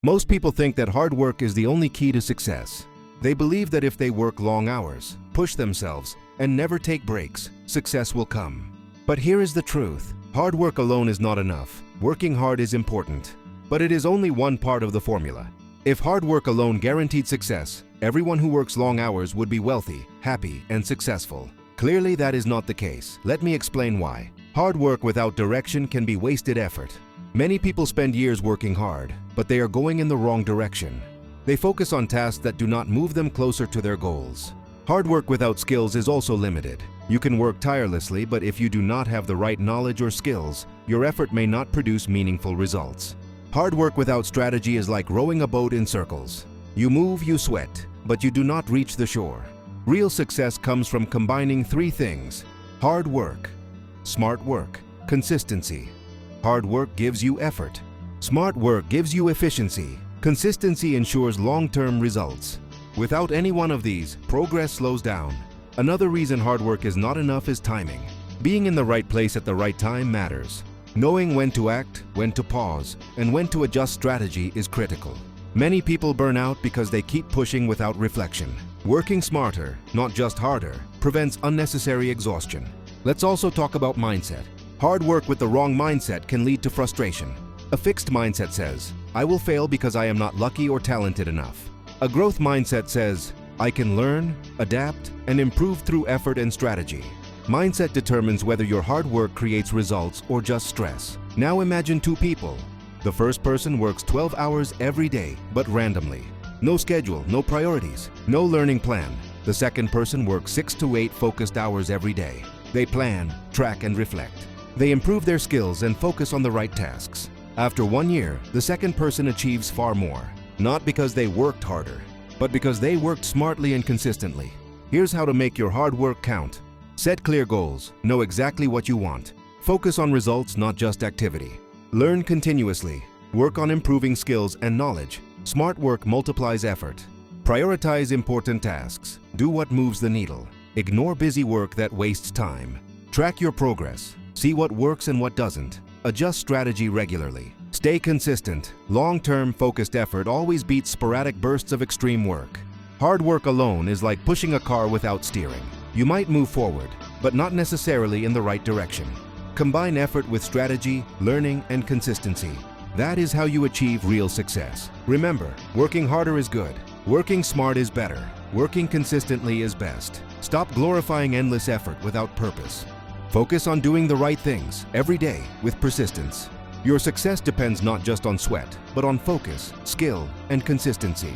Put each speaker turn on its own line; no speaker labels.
Most people think that hard work is the only key to success. They believe that if they work long hours, push themselves, and never take breaks, success will come. But here is the truth. Hard work alone is not enough. Working hard is important, but it is only one part of the formula. If hard work alone guaranteed success, everyone who works long hours would be wealthy, happy, and successful. Clearly, that is not the case. Let me explain why. Hard work without direction can be wasted effort. Many people spend years working hard, but they are going in the wrong direction. They focus on tasks that do not move them closer to their goals. Hard work without skills is also limited. You can work tirelessly, but if you do not have the right knowledge or skills, your effort may not produce meaningful results. Hard work without strategy is like rowing a boat in circles. You move, you sweat, but you do not reach the shore. Real success comes from combining three things: hard work, smart work, consistency. Hard work gives you effort. Smart work gives you efficiency. Consistency ensures long-term results. Without any one of these, progress slows down. Another reason hard work is not enough is timing. Being in the right place at the right time matters. Knowing when to act, when to pause, and when to adjust strategy is critical. Many people burn out because they keep pushing without reflection. Working smarter, not just harder, prevents unnecessary exhaustion. Let's also talk about mindset. Hard work with the wrong mindset can lead to frustration. A fixed mindset says, "I will fail because I am not lucky or talented enough." A growth mindset says, "I can learn, adapt, and improve through effort and strategy." Mindset determines whether your hard work creates results or just stress. Now imagine two people. The first person works 12 hours every day, but randomly. No schedule, no priorities, no learning plan. The second person works 6 to 8 focused hours every day. They plan, track, and reflect. They improve their skills and focus on the right tasks. After 1 year, the second person achieves far more. Not because they worked harder, but because they worked smartly and consistently. Here's how to make your hard work count. Set clear goals. Know exactly what you want. Focus on results, not just activity. Learn continuously. Work on improving skills and knowledge. Smart work multiplies effort. Prioritize important tasks. Do what moves the needle. Ignore busy work that wastes time. Track your progress. See what works and what doesn't. Adjust strategy regularly. Stay consistent. Long-term focused effort always beats sporadic bursts of extreme work. Hard work alone is like pushing a car without steering. You might move forward, but not necessarily in the right direction. Combine effort with strategy, learning, and consistency. That is how you achieve real success. Remember, working harder is good. Working smart is better. Working consistently is best. Stop glorifying endless effort without purpose. Focus on doing the right things every day with persistence. Your success depends not just on sweat, but on focus, skill, and consistency.